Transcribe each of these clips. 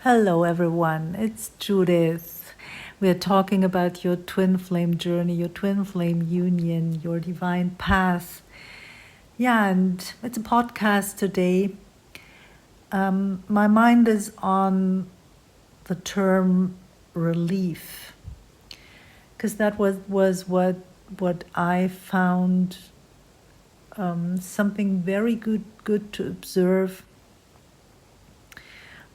Hello, everyone. It's Judith. We are talking about your twin flame journey, your twin flame union, your divine path. Yeah, and it's a podcast today. My mind is on the term relief because that was what I found something very good to observe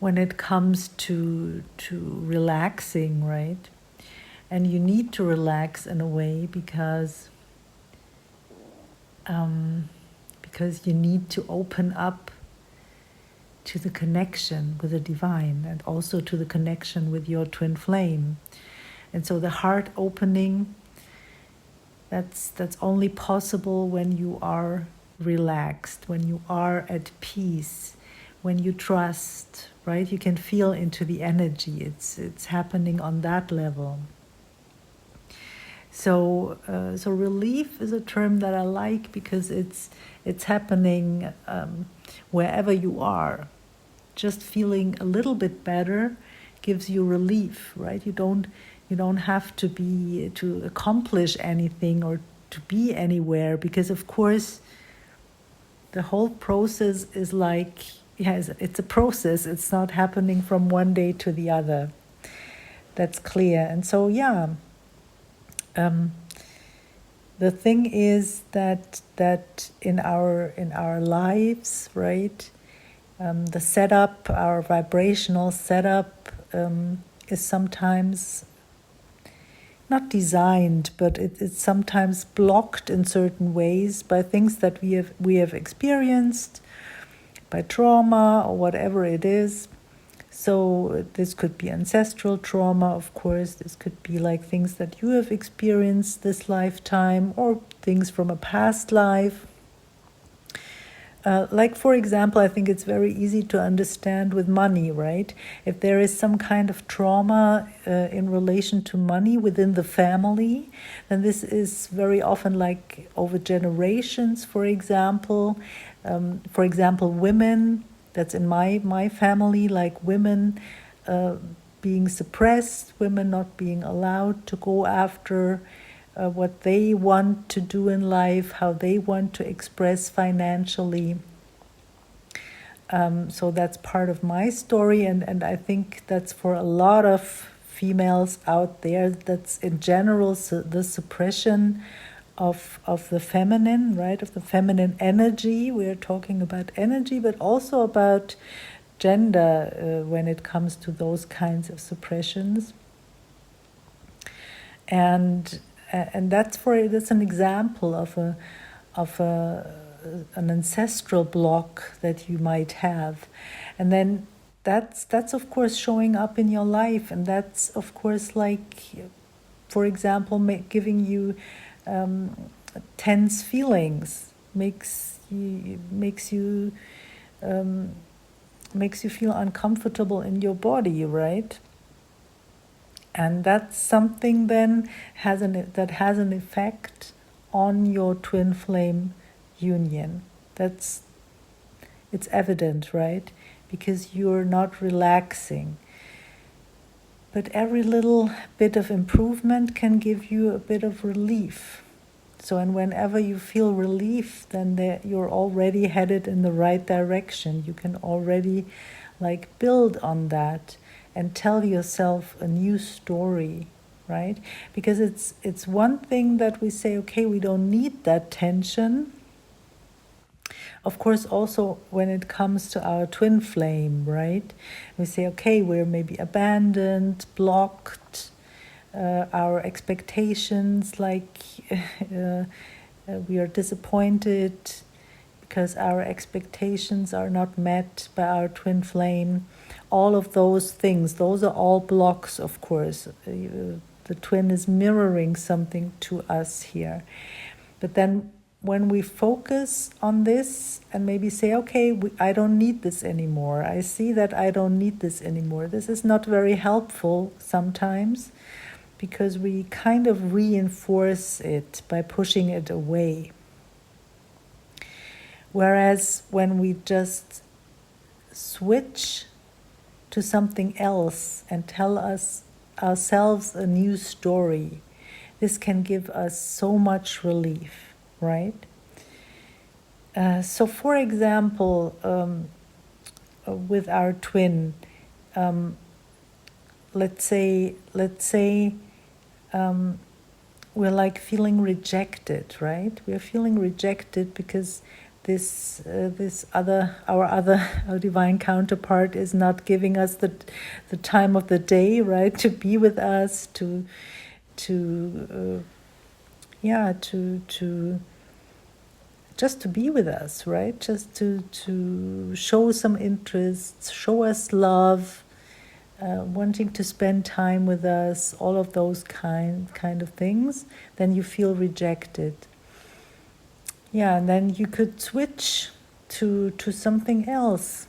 when it comes to relaxing, right? And you need to relax in a way because you need to open up to the connection with the divine and also to the connection with your twin flame. And so the heart opening, that's only possible when you are relaxed, when you are at peace, when you trust, right? You can feel into the energy. It's happening on that level. So relief is a term that I like because it's happening wherever you are. Just feeling a little bit better gives you relief, right? You don't have to accomplish anything or to be anywhere, because of course the whole process is like, yes, it's a process. It's not happening from one day to the other. That's clear. And so the thing is that in our lives, right, the setup, our vibrational setup, is sometimes not designed, but it's sometimes blocked in certain ways by things that we have experienced, by trauma or whatever it is. So this could be ancestral trauma, of course. This could be like things that you have experienced this lifetime or things from a past life. Like, for example, I think it's very easy to understand with money, right? If there is some kind of trauma in relation to money within the family, then this is very often like over generations, for example. Women, that's in my family, like women being suppressed, women not being allowed to go after what they want to do in life, how they want to express financially. So that's part of my story, and I think that's for a lot of females out there. That's in general the suppression of the feminine, right? Of the feminine energy. We're talking about energy, but also about gender when it comes to those kinds of suppressions. And that's an example of an ancestral block that you might have, and then that's of course showing up in your life, and that's of course like, for example, giving you tense feelings, makes you feel uncomfortable in your body, right? And that's something then that has an effect on your twin flame union. It's evident, right? Because you're not relaxing. But every little bit of improvement can give you a bit of relief. So, and whenever you feel relief, then you're already headed in the right direction. You can already like build on that and tell yourself a new story, right? Because it's one thing that we say, okay, we don't need that tension. Of course, also when it comes to our twin flame, right? We say, okay, we're maybe abandoned, blocked, our expectations, like we are disappointed because our expectations are not met by our twin flame. All of those things, those are all blocks, of course. The twin is mirroring something to us here. But then when we focus on this and maybe say, okay, I don't need this anymore. I see that I don't need this anymore. This is not very helpful sometimes because we kind of reinforce it by pushing it away. Whereas when we just switch to something else and tell us ourselves a new story. This can give us so much relief, right? So, for example, with our twin, let's say we're like feeling rejected, right? We're feeling rejected because our divine counterpart is not giving us the time of the day, right, to be with us, to just to be with us, right? Just to show some interest, show us love, wanting to spend time with us, all of those kind of things. Then you feel rejected. Yeah, and then you could switch to something else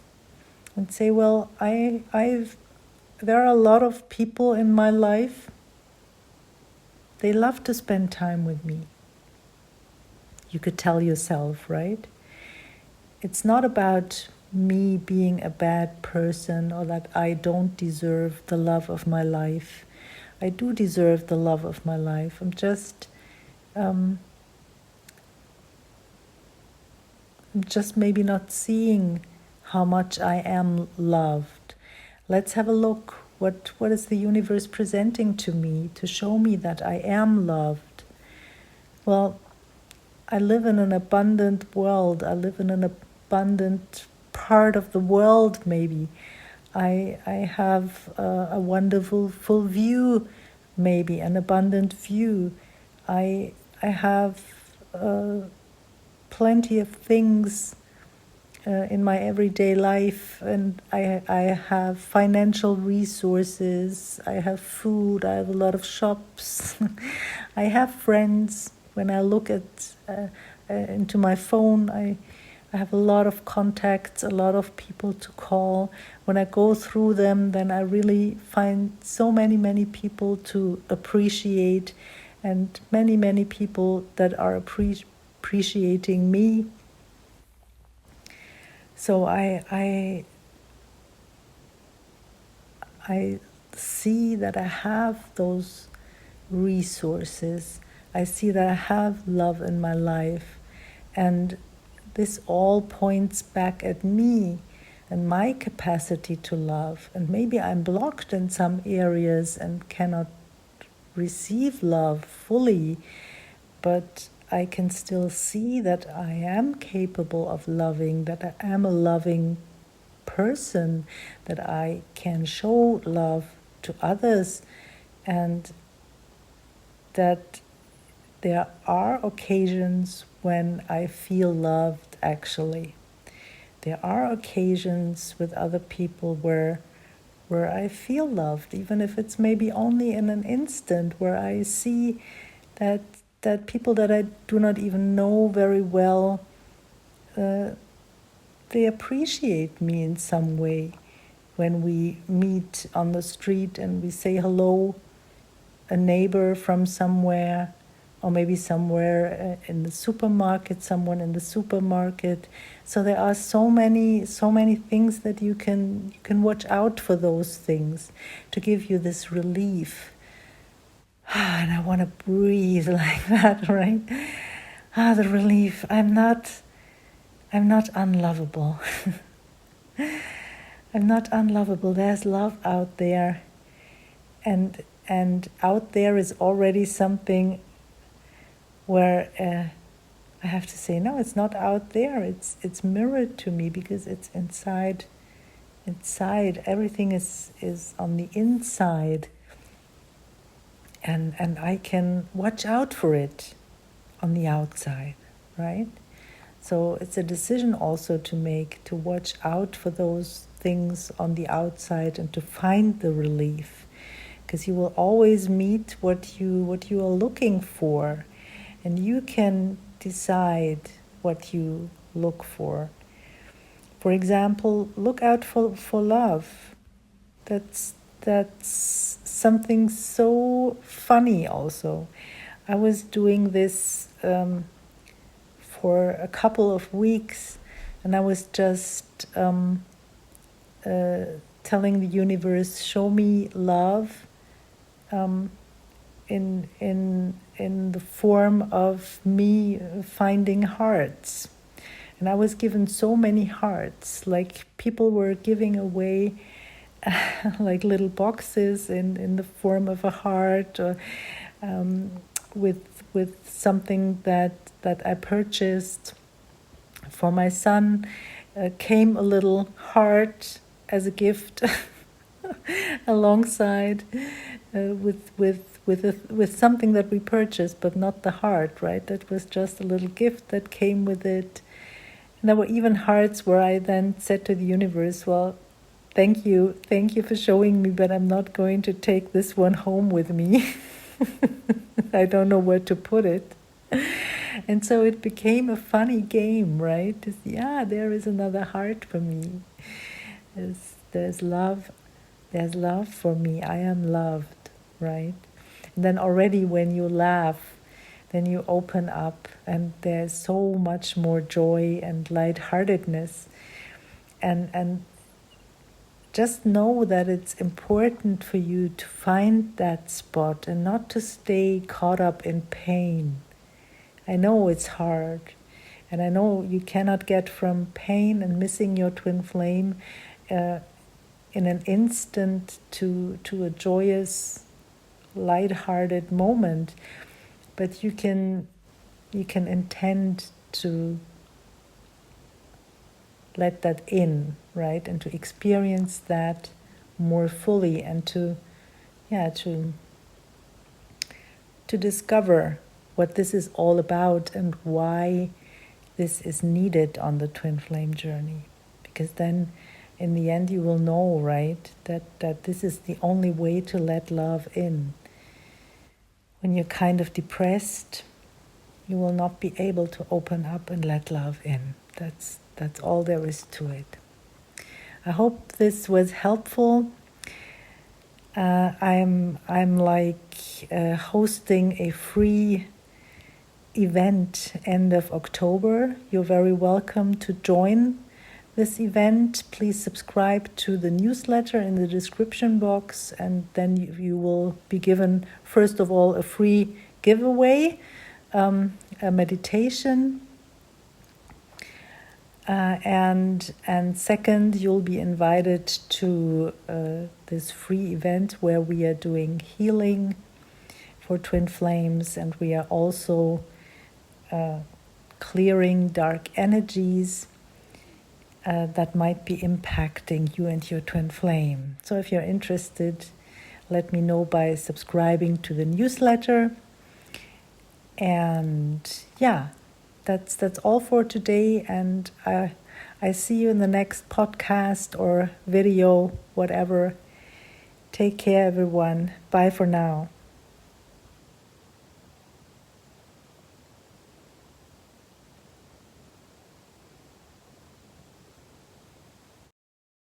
and say, well, there are a lot of people in my life. They love to spend time with me. You could tell yourself, right? It's not about me being a bad person or that I don't deserve the love of my life. I do deserve the love of my life. I'm just maybe not seeing how much I am loved. Let's have a look. What is the universe presenting to me to show me that I am loved? Well, I live in an abundant world. I live in an abundant part of the world, maybe. I have a wonderful full view, maybe, an abundant view. I have plenty of things in my everyday life, and I have financial resources, I have food, I have a lot of shops, I have friends. When I look into my phone, I have a lot of contacts, a lot of people to call. When I go through them, then I really find so many people to appreciate, and many people that are appreciating me. So I see that I have those resources. I see that I have love in my life, and this all points back at me and my capacity to love. And maybe I'm blocked in some areas and cannot receive love fully, but I can still see that I am capable of loving, that I am a loving person, that I can show love to others, and that there are occasions when I feel loved, actually. There are occasions with other people where I feel loved, even if it's maybe only in an instant, where I see that people that I do not even know very well, they appreciate me in some way. When we meet on the street and we say hello, a neighbor from somewhere, or maybe somewhere in the supermarket, someone in the supermarket. So there are so many things that you can watch out for those things to give you this relief. And I want to breathe like that, right? The relief. I'm not unlovable. I'm not unlovable. There's love out there, and out there is already something where I have to say, no, it's not out there. It's mirrored to me because it's inside. Everything is on the inside. And I can watch out for it on the outside, right? So it's a decision also to make, to watch out for those things on the outside and to find the relief, because you will always meet what you are looking for, and you can decide what you look for. For example, look out for love. That's something so funny also. I was doing this for a couple of weeks, and I was just telling the universe, show me love in the form of me finding hearts. And I was given so many hearts, like people were giving away like little boxes in the form of a heart, or with something that I purchased for my son. Came a little heart as a gift alongside with something that we purchased, but not the heart, right? That was just a little gift that came with it. And there were even hearts where I then said to the universe, well, thank you for showing me, but I'm not going to take this one home with me. I don't know where to put it. And so it became a funny game, right? There is another heart for me. There's love. There's love for me. I am loved, right? And then already when you laugh, then you open up, and there's so much more joy and lightheartedness. And just know that it's important for you to find that spot and not to stay caught up in pain. I know it's hard, and I know you cannot get from pain and missing your twin flame in an instant to a joyous, light-hearted moment, but you can intend to let that in, right, and to experience that more fully, and to discover what this is all about and why this is needed on the twin flame journey. Because then in the end you will know, right, that this is the only way to let love in. When you're kind of depressed, you will not be able to open up and let love in. That's all there is to it. I hope this was helpful. I'm hosting a free event end of October. You're very welcome to join this event. Please subscribe to the newsletter in the description box, and then you will be given, first of all, a free giveaway, a meditation, and second, you'll be invited to this free event where we are doing healing for twin flames, and we are also clearing dark energies that might be impacting you and your twin flame. So if you're interested, let me know by subscribing to the newsletter. And that's all for today, and I see you in the next podcast or video, whatever. Take care, everyone. Bye for now.